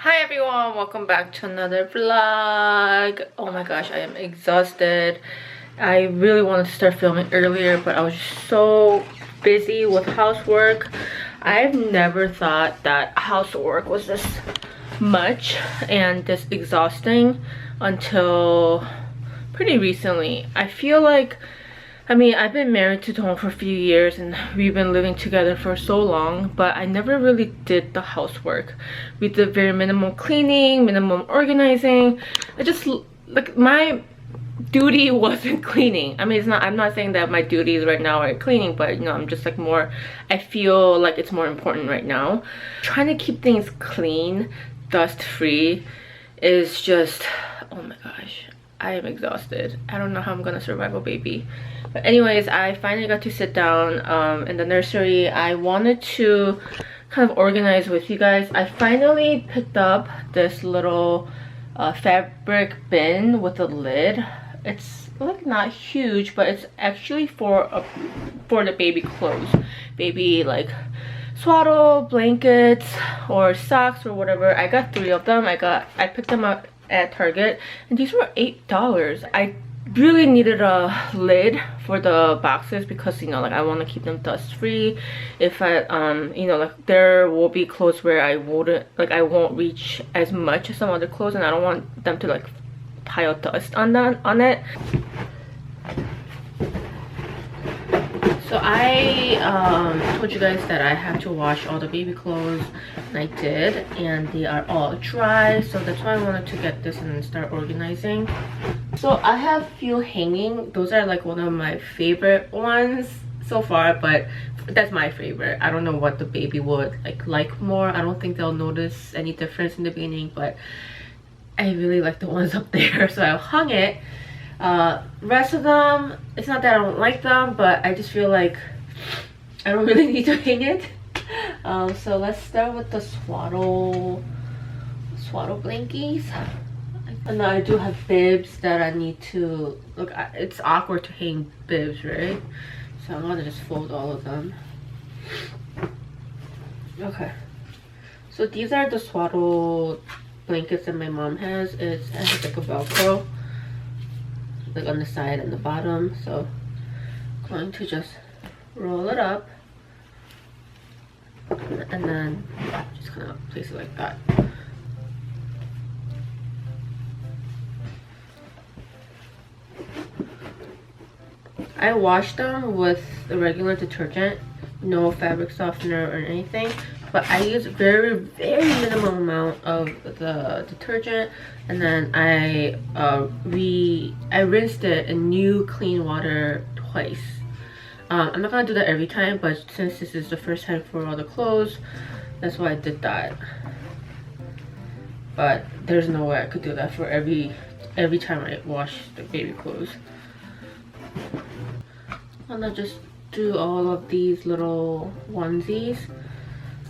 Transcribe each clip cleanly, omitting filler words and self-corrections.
Hi everyone, welcome back to another vlog. Oh my gosh, I am exhausted. I really wanted to start filming earlier, but I was just so busy with housework. I've never thought that housework was this much and this exhausting until pretty recently. I feel like, I've been married to Tom for a few years and we've been living together for so long, but I never really did the housework. We did very minimal cleaning, minimum organizing. My duty wasn't cleaning. I'm not saying that my duties right now are cleaning, but I'm just like more, I feel like it's more important right now. Trying to keep things clean, dust free is just, oh my gosh, I am exhausted. I don't know how I'm gonna survive a baby. But anyways, I finally got to sit down in the nursery. I wanted to kind of organize with you guys. I finally picked up this little fabric bin with a lid. It's like not huge, but it's actually for the baby clothes, baby like swaddle blankets or socks or whatever. I got 3 of them. I picked them up at Target and these were $8. I really needed a lid for the boxes because I want to keep them dust free. If I like there will be clothes where I won't reach as much as some other clothes, and I don't want them to like pile dust on it. So I told you guys that I have to wash all the baby clothes, and I did, and they are all dry, so that's why I wanted to get this and start organizing. So I have few hanging. Those are like one of my favorite ones so far, but that's my favorite. I don't know what the baby would like more. I don't think they'll notice any difference in the beginning, but I really like the ones up there, so I hung it. Rest of them, it's not that I don't like them, but I just feel like I don't really need to hang it. So let's start with the swaddle blankies. And I do have bibs that I need to look. It's awkward to hang bibs, right? So I'm gonna just fold all of them. Okay, so these are the swaddle blankets that my mom has. It has like a Velcro like on the side and the bottom, so I'm going to just roll it up and then just kind of place it like that. I washed them with the regular detergent, no fabric softener or anything, but I use very minimal amount of the detergent, and then I rinsed it in new clean water twice. I'm not gonna do that every time, but since this is the first time for all the clothes, that's why I did that. But there's no way I could do that for every time I wash the baby clothes. I'm gonna just do all of these little onesies.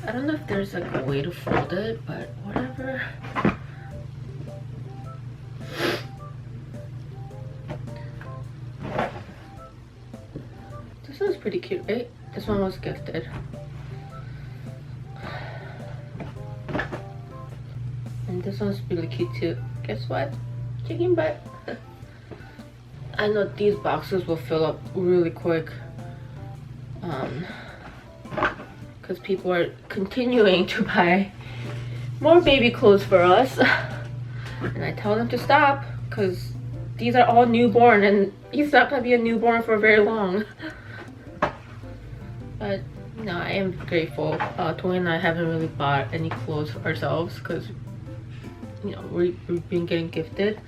I don't know if there's like a way to fold it, but whatever. This one's pretty cute, right? This one was gifted. And this one's really cute too. Guess what? Chicken butt. I know these boxes will fill up really quick. Because people are continuing to buy more baby clothes for us. And I tell them to stop because these are all newborn and he's not going to be a newborn for very long. But no, I am grateful. Tony and I haven't really bought any clothes for ourselves because we've been getting gifted.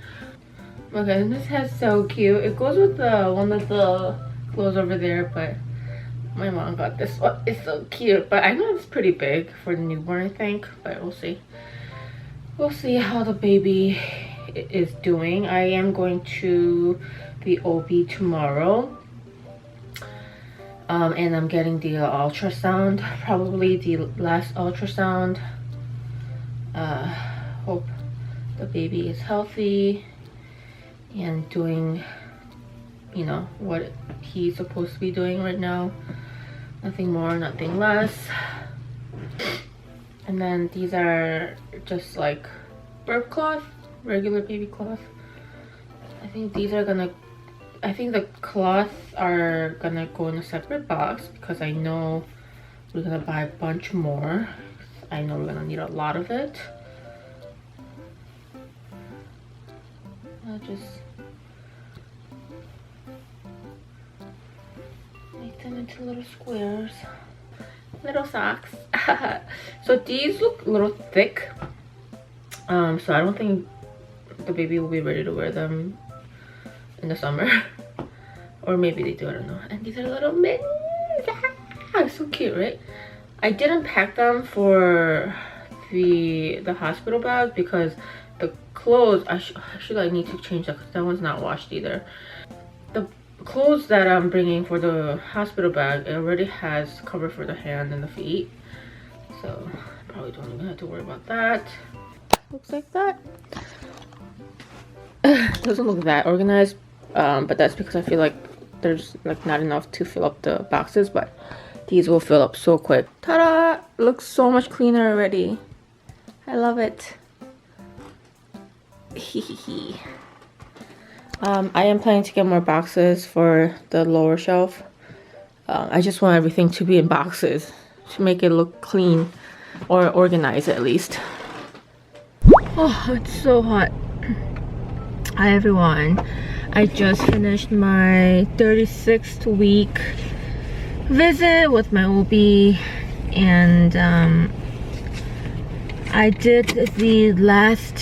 Okay, this has so cute. It goes with one of the clothes over there, but my mom got this one. It's so cute, but I know it's pretty big for the newborn, I think, but we'll see. We'll see how the baby is doing. I am going to the OB tomorrow. And I'm getting the ultrasound, probably the last ultrasound. Hope the baby is healthy and doing what he's supposed to be doing right now. Nothing more, nothing less. And then these are just like burp cloth, regular baby cloth. I think these are gonna, I think the cloths are gonna go in a separate box because I know we're gonna buy a bunch more. I know we're gonna need a lot of it. I'll just make them into little squares. Little socks. So these look a little thick. So I don't think the baby will be ready to wear them in the summer. Or maybe they do, I don't know. And these are little mittens. Ah, so cute, right? I didn't pack them for the hospital bag because the clothes, I need to change that because that one's not washed either. The clothes that I'm bringing for the hospital bag, it already has cover for the hand and the feet. So I probably don't even have to worry about that. Looks like that. Doesn't look that organized, but that's because I feel like there's like not enough to fill up the boxes, but these will fill up so quick. Ta-da! Looks so much cleaner already. I love it. I am planning to get more boxes for the lower shelf. I just want everything to be in boxes to make it look clean or organized at least. Oh, it's so hot. Hi everyone. I just finished my 36th week visit with my OB, and I did the last,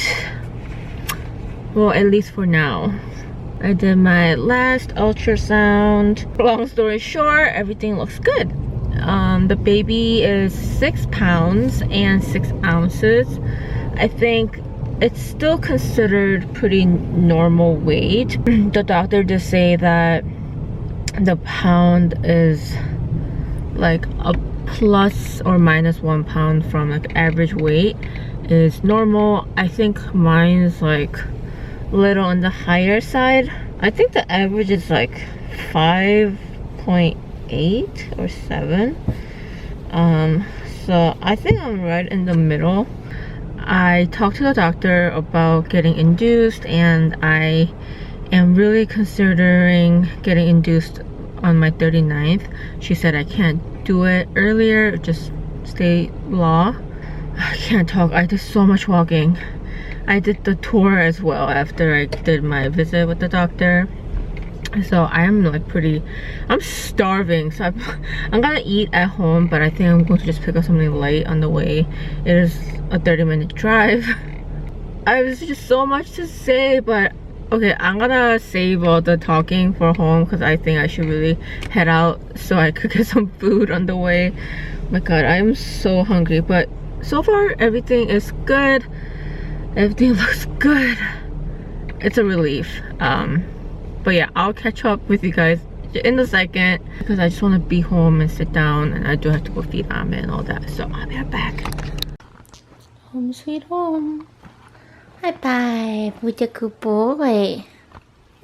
well, at least for now, I did my last ultrasound. Long story short, everything looks good. The baby is 6 pounds and 6 ounces. I think it's still considered pretty normal weight. The doctor did say that the pound is like a plus or minus 1 pound from like average weight is normal. I think mine's like a little on the higher side. I think the average is like 5.8 or 7. So I think I'm right in the middle. I talked to the doctor about getting induced, and I am really considering getting induced on my 39th. She said I can't do it earlier, just state law. I can't talk. I did so much walking. I did the tour as well after I did my visit with the doctor. So I am like I'm starving, so I'm gonna eat at home, but I think I'm going to just pick up something light on the way. It is a 30-minute drive. I was just so much to say, but okay, I'm gonna save all the talking for home because I think I should really head out so I could get some food on the way. Oh my god, I'm so hungry, but so far everything is good. Everything looks good. It's a relief. But yeah, I'll catch up with you guys in a second because I just want to be home and sit down, and I do have to go feed Ame and all that. So I'll be right back. Home sweet home. Bye-bye, boy.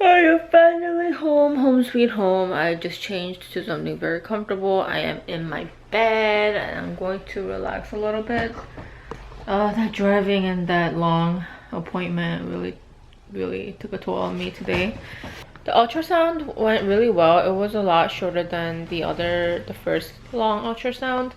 I am finally home. Home sweet home. I just changed to something very comfortable. I am in my bed and I'm going to relax a little bit. That driving and that long appointment really took a toll on me today. The ultrasound went really well. It was a lot shorter than the first long ultrasound.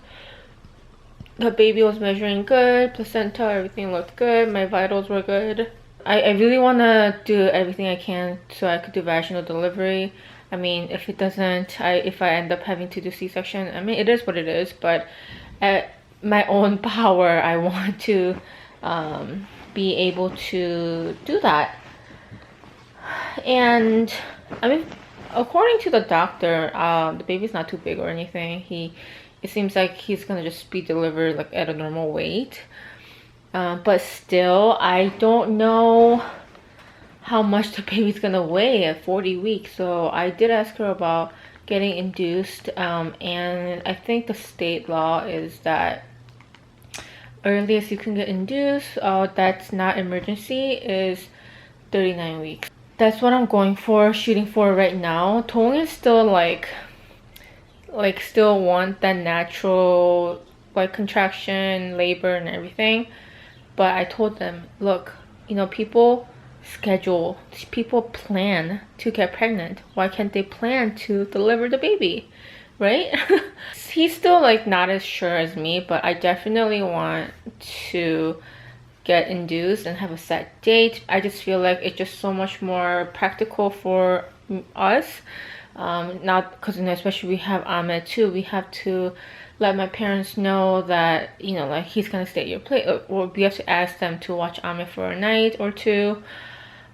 The baby was measuring good, placenta, everything looked good, my vitals were good. I really want to do everything I can so I could do vaginal delivery. I mean, if it doesn't, if I end up having to do C-section, I mean, it is what it is, but at my own power, I want to be able to do that. And I mean, according to the doctor, the baby's not too big or anything. It seems like he's gonna just be delivered like at a normal weight, but still I don't know how much the baby's gonna weigh at 40 weeks. So I did ask her about getting induced, and I think the state law is that earliest you can get induced, that's not emergency, is 39 weeks. That's what I'm shooting for right now. Tong is still still want that natural like contraction, labor, and everything. But I told them, look, you know, people schedule, people plan to get pregnant. Why can't they plan to deliver the baby, right? He's still like not as sure as me, but I definitely want to get induced and have a set date. I just feel like it's just so much more practical for us. Not because, you know, especially we have Ahmed too, we have to let my parents know that, you know, like he's gonna stay at your place, or we have to ask them to watch Ahmed for a night or two.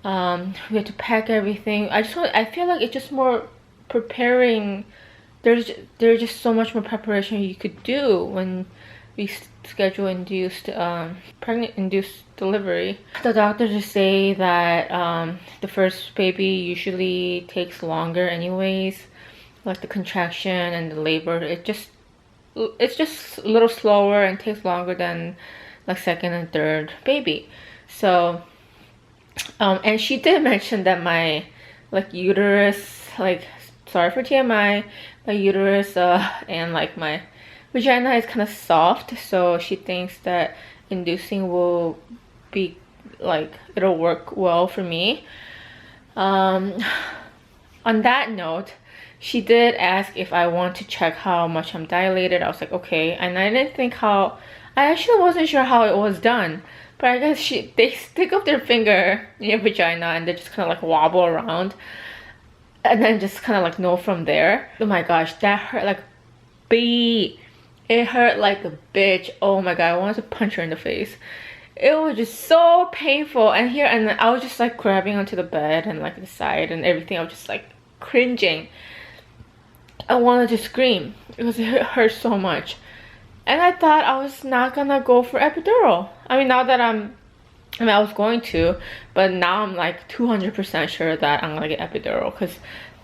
We have to pack everything. I feel like it's just more preparing. There's just so much more preparation you could do when we schedule induced pregnant induced delivery. The doctors just say that the first baby usually takes longer anyways, like the contraction and the labor. It's just a little slower and takes longer than like second and third baby. So and she did mention that my like uterus, like, sorry for TMI, my uterus and like my vagina is kind of soft, so she thinks that inducing will be like, it'll work well for me. On that note, she did ask if I want to check how much I'm dilated. I was like, okay. And I didn't think how, I actually wasn't sure how it was done, but I guess they stick up their finger in your vagina and they just kind of like wobble around and then just kind of like know from there. Oh my gosh, that hurt like it hurt like a bitch. Oh my god, I wanted to punch her in the face. It was just so painful. And I was just like grabbing onto the bed and like the side and everything. I was just like cringing. I wanted to scream because it hurt so much. And I thought I was not gonna go for epidural. I mean, now that I was going to, but now I'm like 200% sure that I'm gonna get epidural because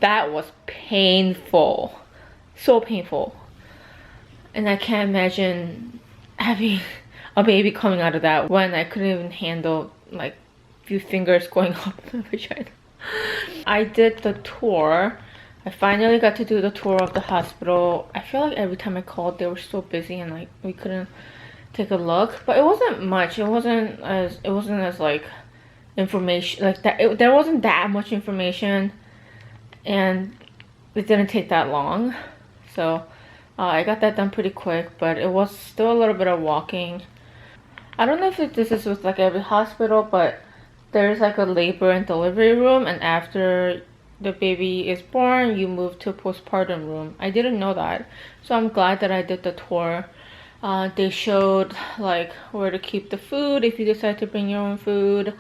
that was painful. So painful. And I can't imagine having a baby coming out of that when I couldn't even handle like a few fingers going up the vagina. I did the tour. I finally got to do the tour of the hospital. I feel like every time I called, they were so busy and like we couldn't take a look. But it wasn't much. It wasn't as like information like that. There wasn't that much information, and it didn't take that long. So I got that done pretty quick, but it was still a little bit of walking. I don't know if this is with like every hospital, but there's like a labor and delivery room, and after the baby is born, you move to a postpartum room. I didn't know that, so I'm glad that I did the tour. They showed like where to keep the food if you decide to bring your own food,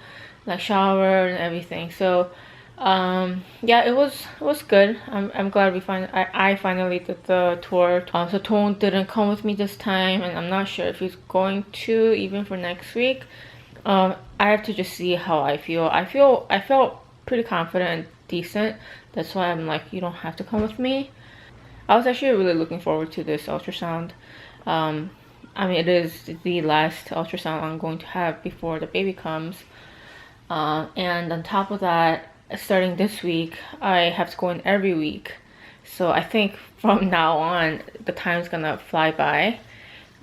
like shower and everything. So yeah, it was good. I'm glad I finally did the tour. So Tone didn't come with me this time, and I'm not sure if he's going to even for next week. I have to just see how I feel. I felt pretty confident and decent. That's why I'm like, you don't have to come with me. I was actually really looking forward to this ultrasound. I mean, it is the last ultrasound I'm going to have before the baby comes. And on top of that, starting this week, I have to go in every week. So I think from now on, the time's gonna fly by.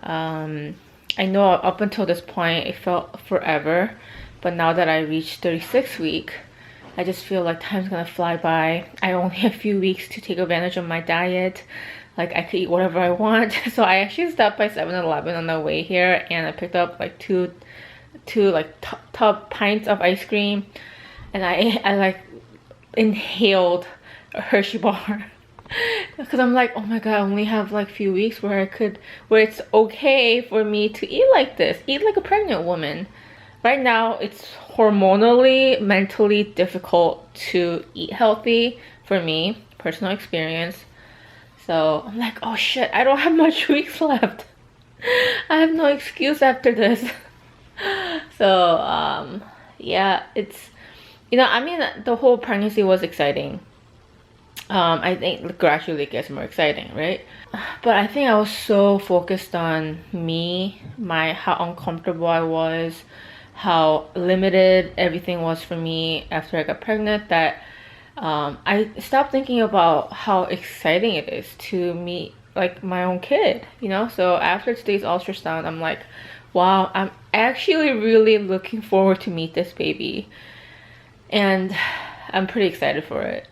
I know up until this point, it felt forever. But now that I reached 36th week, I just feel like time's gonna fly by. I only have a few weeks to take advantage of my diet. Like, I could eat whatever I want. So I actually stopped by 7-Eleven on the way here, and I picked up like two like tub pints of ice cream, and I like inhaled a Hershey bar because I'm like, oh my god, I only have like few weeks where it's okay for me to eat like this, eat like a pregnant woman. Right now it's hormonally, mentally difficult to eat healthy for me, personal experience. So I'm like, oh shit, I don't have much weeks left. I have no excuse after this. So yeah, it's, you know, I mean, the whole pregnancy was exciting. I think gradually it gets more exciting, right? But I think I was so focused on me, how uncomfortable I was, how limited everything was for me after I got pregnant, that I stopped thinking about how exciting it is to meet like my own kid, you know. So after today's ultrasound, I'm like, wow, I'm actually really looking forward to meet this baby, and I'm pretty excited for it.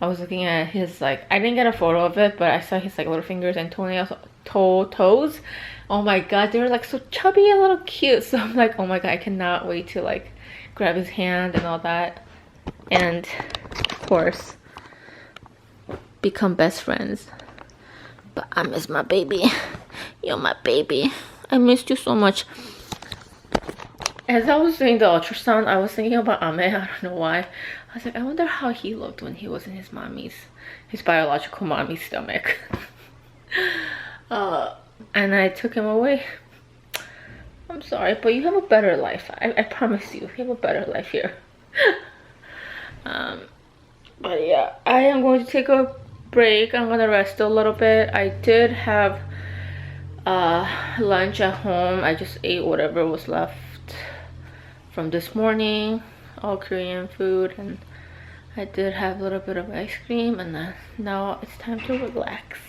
I was looking at his, like, I didn't get a photo of it, but I saw his like little fingers and toenails, toes. Oh my god, they were like so chubby and little cute. So I'm like, oh my god, I cannot wait to like grab his hand and all that, and of course become best friends. But I miss my baby. You're my baby. I missed you so much. As I was doing the ultrasound, I was thinking about Ame. I don't know why. I was like, I wonder how he looked when he was in his biological mommy's stomach. And I took him away. I'm sorry, but you have a better life. I promise you have a better life here. But yeah, I am going to take a break. I'm gonna rest a little bit. I did have lunch at home. I just ate whatever was left from this morning, all Korean food, and I did have a little bit of ice cream, and then now it's time to relax.